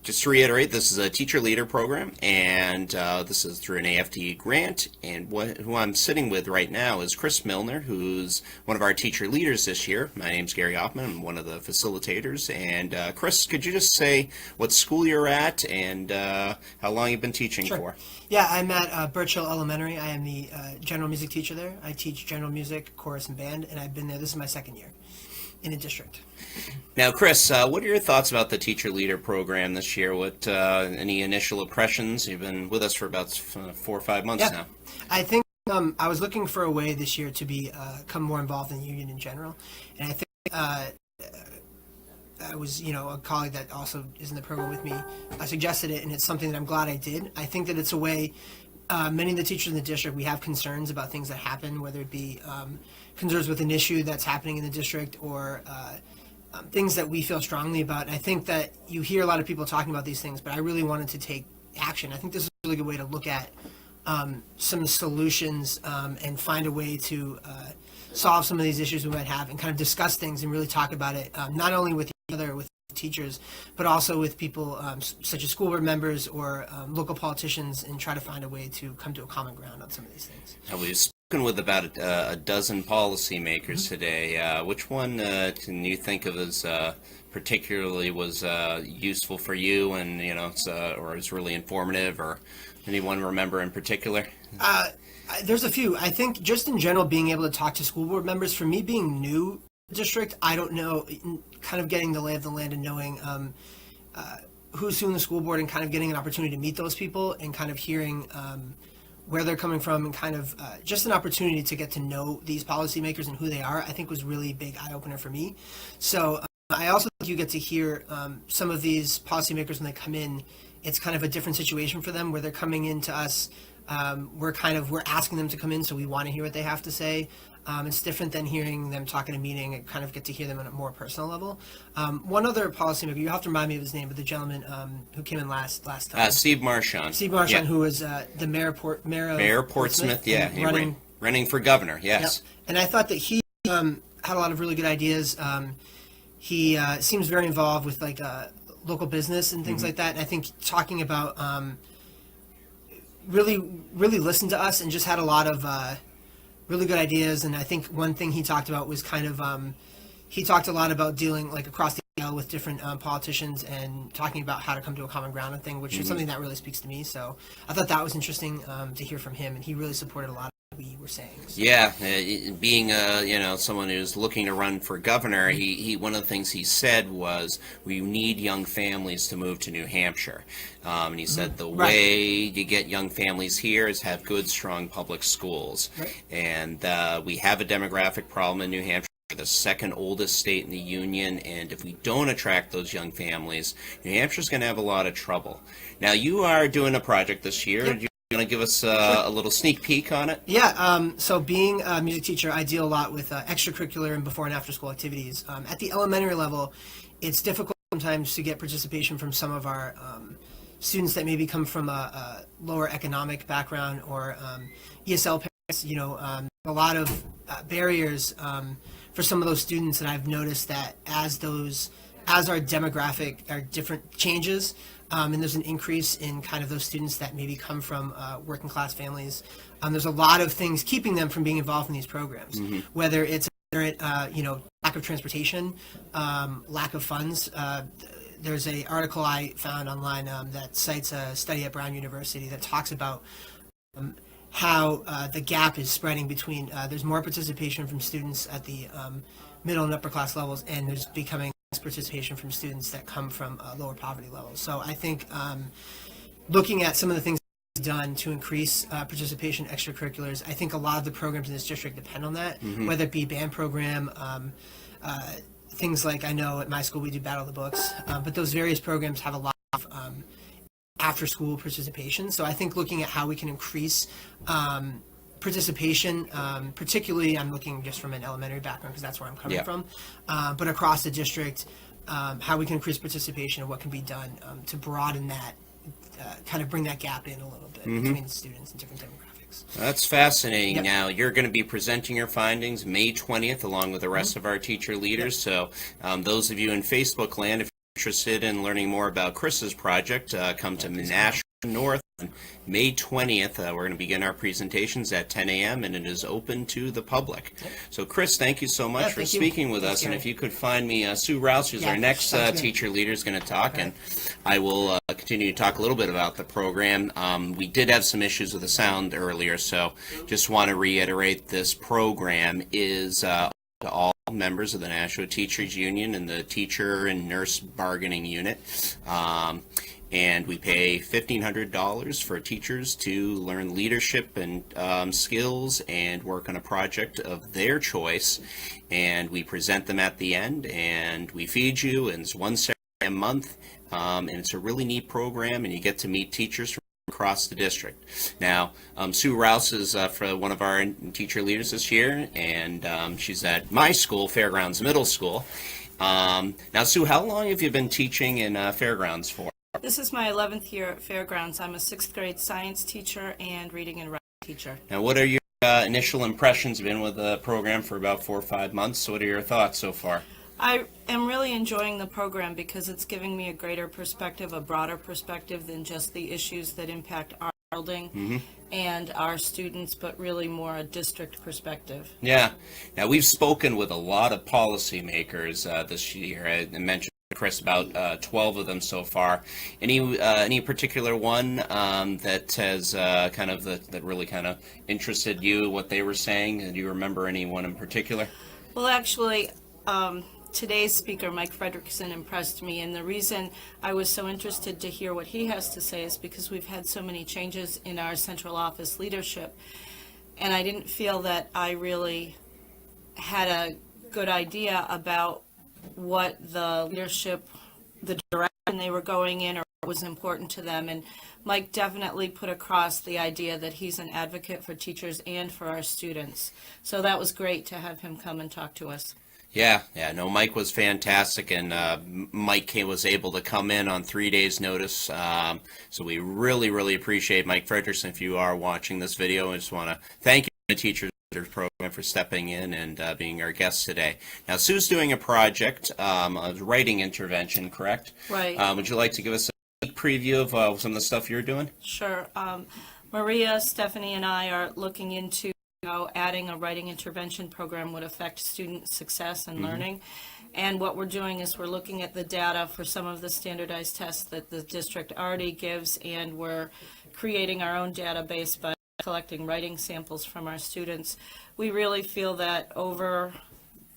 Just to reiterate, this is a teacher leader program, and this is through an AFT grant. And who I'm sitting with right now is Chris Milner, who's one of our teacher leaders this year. My name's Gary Hoffman. I'm one of the facilitators. And Chris, could you just say what school you're at and how long you've been teaching for? Yeah, I'm at Birch Hill Elementary. I am the general music teacher there. I teach general music, chorus, and band, and I've been there. This is my second year in the district. Now, Chris, what are your thoughts about the teacher leader program this year? What any initial impressions? You've been with us for about 4 or 5 months now. I think I was looking for a way this year to become more involved in the union in general, and I think I was, a colleague that also is in the program with me. I suggested it, and it's something that I'm glad I did. I think that it's a way. Many of the teachers in the district, we have concerns about things that happen, whether it be concerns with an issue that's happening in the district or things that we feel strongly about. And I think that you hear a lot of people talking about these things, but I really wanted to take action. I think this is a really good way to look at some solutions and find a way to solve some of these issues we might have and kind of discuss things and really talk about it, not only with each other, with teachers, but also with people such as school board members or local politicians, and try to find a way to come to a common ground on some of these things. Now, we've spoken with about a dozen policymakers today. Which one can you think of as particularly was useful for you, and or is really informative, or anyone remember in particular? There's a few. I think just in general, being able to talk to school board members, for me being new district, I don't know, kind of getting the lay of the land and knowing who's who in the school board, and kind of getting an opportunity to meet those people and kind of hearing where they're coming from, and kind of just an opportunity to get to know these policymakers and who they are, I think was really a big eye-opener for me. So I also think you get to hear some of these policymakers when they come in. It's kind of a different situation for them, where they're coming into us. We're asking them to come in, so we want to hear what they have to say. It's different than hearing them talk at a meeting, and kind of get to hear them on a more personal level. One other policymaker, you have to remind me of his name, but the gentleman who came in last time. Steve Marchand. Steve Marchand, who was the mayor of Portsmouth. Yeah, running for governor, yes. Yep. And I thought that he had a lot of really good ideas. He seems very involved with local business and things like that. And I think talking about really listened to us and just had a lot of really good ideas. And I think one thing he talked about was kind of he talked a lot about dealing across the aisle with different politicians and talking about how to come to a common ground and thing, which is something that really speaks to me. So I thought that was interesting to hear from him, and he really supported a lot of what we were saying. So. Yeah, being someone who's looking to run for governor, he one of the things he said was we need young families to move to New Hampshire, and he said the way you get young families here is have good, strong public schools, and we have a demographic problem in New Hampshire. We're the second oldest state in the union, and if we don't attract those young families, New Hampshire's going to have a lot of trouble. Now, you are doing a project this year. Yep. You want to give us a little sneak peek on it? Yeah, so being a music teacher, I deal a lot with extracurricular and before and after school activities. At the elementary level, it's difficult sometimes to get participation from some of our students that maybe come from a lower economic background or ESL parents, a lot of barriers for some of those students. And I've noticed that as our demographic, our different changes, and there's an increase in kind of those students that maybe come from working class families, there's a lot of things keeping them from being involved in these programs, whether it's lack of transportation, lack of funds. There's an article I found online that cites a study at Brown University that talks about how the gap is spreading between there's more participation from students at the middle and upper class levels, and there's becoming less participation from students that come from lower poverty levels. So I think looking at some of the things done to increase participation in extracurriculars, I think a lot of the programs in this district depend on that, whether it be band program, things like, I know at my school we do Battle of the Books, but those various programs have a lot of after-school participation. So I think looking at how we can increase participation, particularly I'm looking just from an elementary background because that's where I'm coming from, but across the district, how we can increase participation and what can be done to broaden that, kind of bring that gap in a little bit between the students and different demographics. That's fascinating. Now, you're going to be presenting your findings May 20th along with the rest of our teacher leaders. So those of you in Facebook land, if interested in learning more about Chris's project, come to Nashua North on May 20th. We're going to begin our presentations at 10 a.m. and it is open to the public. So Chris, thank you so much for speaking with us. And if you could find me Sue Rouse, who's our next teacher leader, is going to talk, and I will continue to talk a little bit about the program. We did have some issues with the sound earlier, so just want to reiterate this program is to all members of the Nashua Teachers Union and the teacher and nurse bargaining unit. And we pay $1,500 for teachers to learn leadership and skills and work on a project of their choice. And we present them at the end, and we feed you, and it's one Saturday a month. And it's a really neat program, and you get to meet teachers from across the district. Now, Sue Rouse is for one of our teacher leaders this year, and she's at my school, Fairgrounds Middle School. Now, Sue, how long have you been teaching in Fairgrounds for? This is my 11th year at Fairgrounds. I'm a 6th grade science teacher and reading and writing teacher. Now, what are your initial impressions? You've been with the program for about 4 or 5 months. So what are your thoughts so far? I am really enjoying the program because it's giving me a greater perspective, a broader perspective than just the issues that impact our building and our students, but really more a district perspective. Yeah. Now, we've spoken with a lot of policymakers this year. I mentioned Chris, about 12 of them so far. Any particular one that has that really kind of interested you, what they were saying? Do you remember anyone in particular? Well, actually, today's speaker, Mike Frederickson, impressed me, and the reason I was so interested to hear what he has to say is because we've had so many changes in our central office leadership, and I didn't feel that I really had a good idea about what the leadership, the direction they were going in, or what was important to them. And Mike definitely put across the idea that he's an advocate for teachers and for our students. So that was great to have him come and talk to us. Yeah, no, Mike was fantastic, and Mike was able to come in on 3 days' notice. So we really, really appreciate Mike Frederickson. If you are watching this video, I just want to thank you, the Teachers Program, for stepping in and being our guest today. Now, Sue's doing a project, a writing intervention, correct? Right. Would you like to give us a preview of some of the stuff you're doing? Sure. Maria, Stephanie, and I are looking into how adding a writing intervention program would affect student success and learning. And what we're doing is we're looking at the data for some of the standardized tests that the district already gives, and we're creating our own database by collecting writing samples from our students. We really feel that over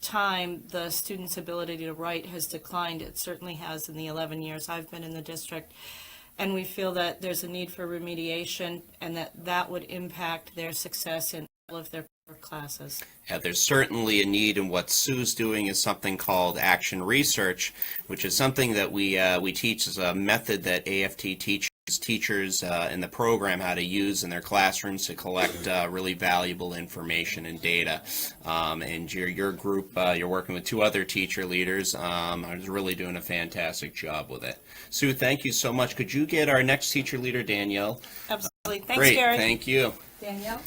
time the students' ability to write has declined. It certainly has in the 11 years I've been in the district. And we feel that there's a need for remediation, and that would impact their success in all of their classes. Yeah, there's certainly a need, and what Sue's doing is something called action research, which is something that we teach as a method that AFT teachers in the program how to use in their classrooms to collect really valuable information and data. And your group, you're working with 2 other teacher leaders, are really doing a fantastic job with it. Sue, thank you so much. Could you get our next teacher leader, Danielle? Absolutely. Thanks, Great, Gary. thank you. Danielle?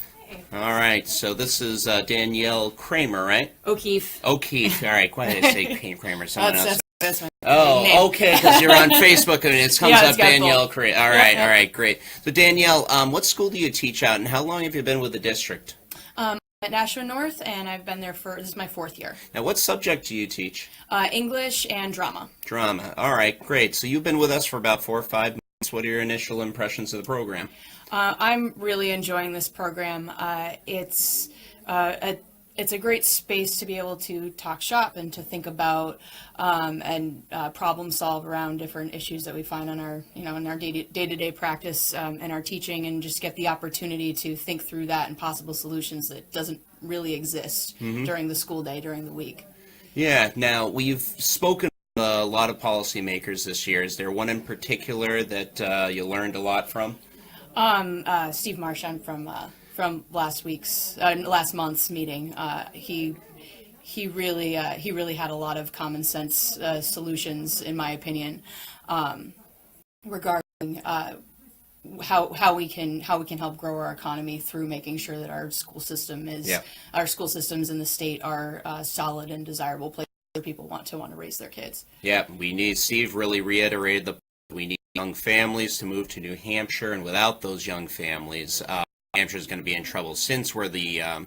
All right, so this is Danielle Kramer, right? O'Keefe. O'Keefe. All right, why did I say Kramer? Someone else. That's my name. Oh, okay, because you're on Facebook and it comes Yeah, up it's got Danielle both. Kramer. All right, great. So Danielle, what school do you teach at, and how long have you been with the district? At Nashua North, and I've been there this is my 4th year. Now, what subject do you teach? English and drama. Drama. All right, great. So you've been with us for about 4 or 5 months. What are your initial impressions of the program? I'm really enjoying this program. It's a great space to be able to talk shop and to think about and problem solve around different issues that we find on our, in our day-to-day practice and our teaching, and just get the opportunity to think through that and possible solutions that doesn't really exist during the school day, during the week. Yeah. Now, we've spoken with a lot of policymakers this year. Is there one in particular that you learned a lot from? Steve Marchand from last month's meeting. He really had a lot of common sense solutions, in my opinion, regarding how we can help grow our economy through making sure that our school systems in the state are solid and desirable places other people want to raise their kids. Yeah, Steve really reiterated we need young families to move to New Hampshire, and without those young families, New Hampshire is going to be in trouble since we're the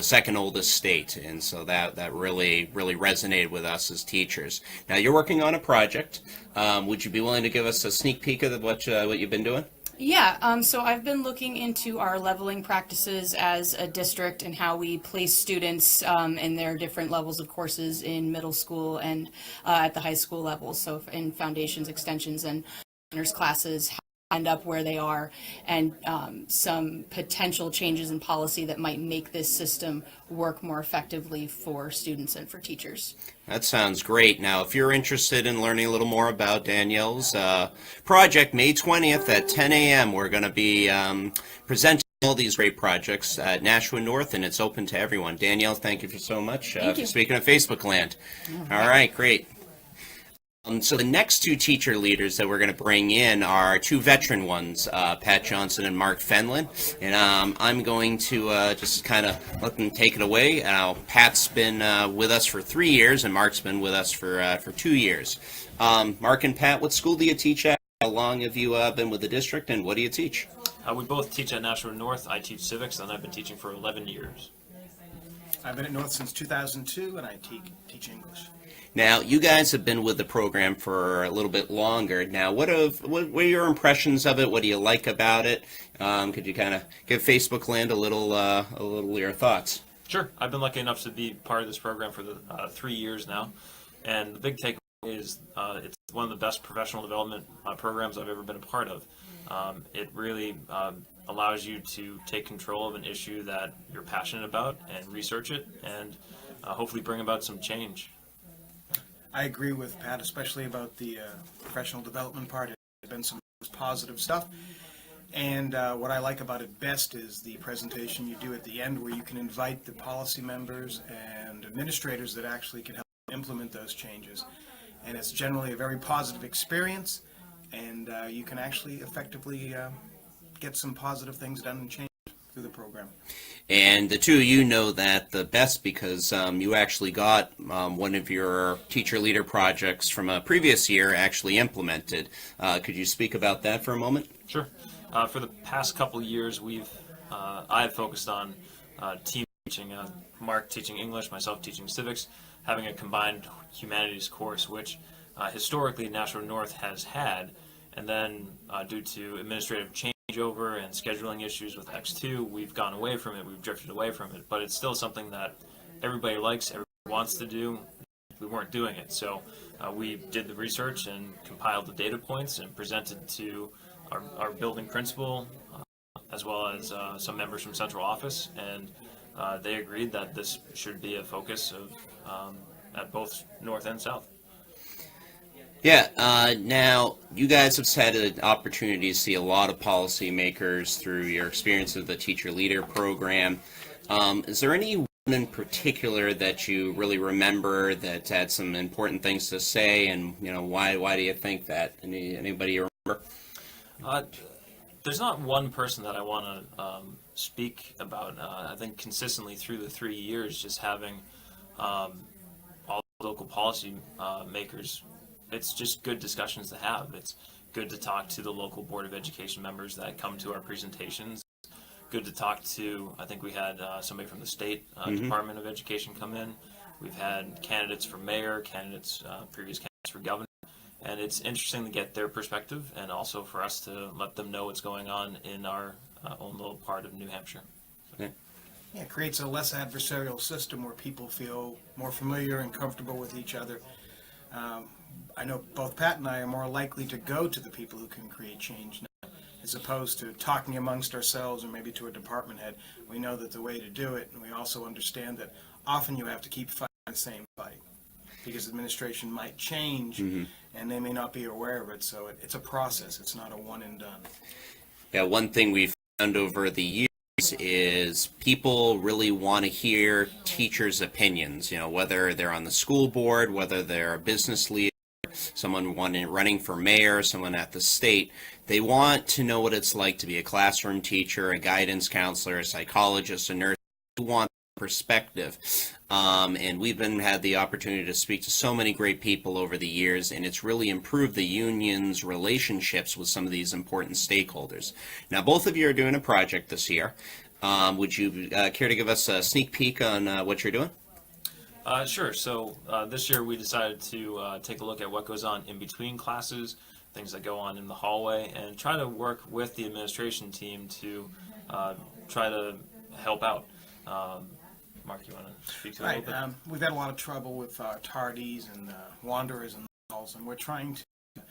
second oldest state, and so that really resonated with us as teachers. Now you're working on a project. Would you be willing to give us a sneak peek of what you've been doing? Yeah, so I've been looking into our leveling practices as a district and how we place students in their different levels of courses in middle school and at the high school level. So in foundations, extensions, and honors classes, how they end up where they are, and some potential changes in policy that might make this system work more effectively for students and for teachers. That sounds great. Now, if you're interested in learning a little more about Danielle's project, May 20th at 10 a.m., we're going to be presenting all these great projects at Nashua North, and it's open to everyone. Danielle, thank you so much for speaking of Facebook land. All right, great. So the next two teacher leaders that we're going to bring in are two veteran ones, Pat Johnson and Mark Fenlon. And I'm going to just kind of let them take it away. Pat's been with us for 3 years, and Mark's been with us for 2 years. Mark and Pat, what school do you teach at? How long have you been with the district, and what do you teach? We both teach at Nashua North. I teach civics, and I've been teaching for 11 years. I've been at North since 2002, and I teach English. Now, you guys have been with the program for a little bit longer. Now, what are your impressions of it? What do you like about it? Could you kind of give Facebook land a little your thoughts? Sure. I've been lucky enough to be part of this program for 3 years now, and the big takeaway is it's one of the best professional development programs I've ever been a part of. It really allows you to take control of an issue that you're passionate about and research it, and hopefully bring about some change. I agree with Pat, especially about the professional development part. It's been some positive stuff. And what I like about it best is the presentation you do at the end, where you can invite the policy members and administrators that actually can help implement those changes. And it's generally a very positive experience, and you can actually effectively get some positive things done and changed through the program. And the two of you know that the best because you actually got one of your teacher leader projects from a previous year actually implemented. Could you speak about that for a moment? Sure. For the past couple years, I have focused on team teaching, Mark teaching English, myself teaching civics, having a combined humanities course, which historically Nashua North has had, and then due to administrative changeover and scheduling issues with X2, we've gone away from it, we've drifted away from it, but it's still something that everybody likes, everybody wants to do. We weren't doing it, so we did the research and compiled the data points and presented to our building principal, as well as some members from central office, and they agreed that this should be a focus of at both North and South. Yeah, now you guys have had an opportunity to see a lot of policymakers through your experience of the teacher leader program. Is there any one in particular that you really remember that had some important things to say, and why do you think that? Anybody you remember? There's not one person that I want to speak about. I think consistently through the 3 years, just having all local policy makers, it's just good discussions to have. It's good to talk to the local Board of Education members that come to our presentations. Good to talk to, I think we had somebody from the state Department of Education come in. We've had candidates for mayor, previous candidates for governor. And it's interesting to get their perspective, and also for us to let them know what's going on in our own little part of New Hampshire. Yeah, it creates a less adversarial system where people feel more familiar and comfortable with each other. I know both Pat and I are more likely to go to the people who can create change now, as opposed to talking amongst ourselves or maybe to a department head. We know that the way to do it, and we also understand that often you have to keep fighting the same fight, because administration might change, and they may not be aware of it. So it's a process. It's not a one and done. Yeah, one thing we've found over the years is people really want to hear teachers' opinions, whether they're on the school board, whether they're a business leader, someone running for mayor, someone at the state. They want to know what it's like to be a classroom teacher, a guidance counselor, a psychologist, a nurse. They want perspective. And we've had the opportunity to speak to so many great people over the years, and it's really improved the union's relationships with some of these important stakeholders. Now, both of you are doing a project this year. Would you care to give us a sneak peek on what you're doing? Sure. So this year we decided to take a look at what goes on in between classes, things that go on in the hallway, and try to work with the administration team to try to help out. Mark, you want to speak to it a Right. little bit? We've had a lot of trouble with tardies and wanderers and all, and we're trying to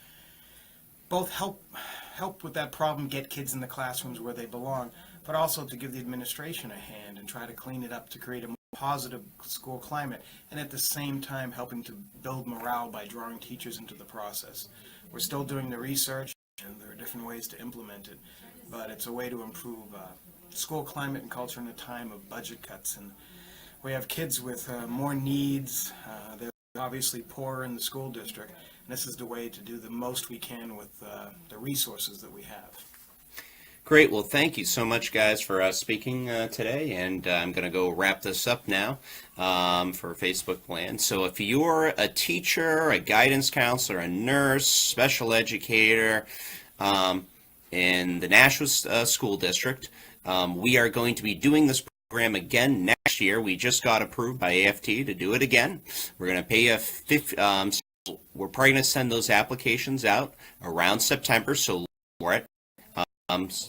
both help with that problem, get kids in the classrooms where they belong, but also to give the administration a hand and try to clean it up to create a more positive school climate, and at the same time helping to build morale by drawing teachers into the process. We're still doing the research, and there are different ways to implement it, but it's a way to improve school climate and culture in a time of budget cuts. And we have kids with more needs. They're obviously poorer in the school district, and this is the way to do the most we can with the resources that we have. Great. Well, thank you so much, guys, for speaking today. And I'm going to go wrap this up now for Facebook Plan. So if you're a teacher, a guidance counselor, a nurse, special educator in the Nashua School District, we are going to be doing this program again next year. We just got approved by AFT to do it again. We're going to pay we're probably going to send those applications out around September, so look for it.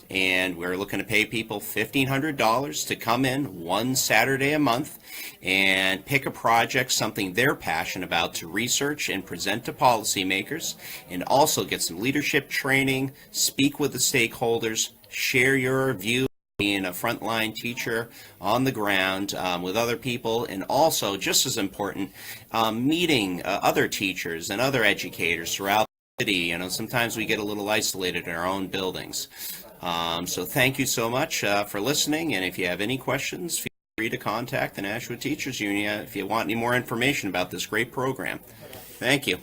And we're looking to pay people $1,500 to come in one Saturday a month and pick a project, something they're passionate about, to research and present to policymakers, and also get some leadership training, speak with the stakeholders, share your view, being a frontline teacher on the ground with other people, and also, just as important, meeting other teachers and other educators throughout the city. You know, sometimes we get a little isolated in our own buildings. So thank you so much for listening, and if you have any questions, feel free to contact the Nashua Teachers Union if you want any more information about this great program. Thank you.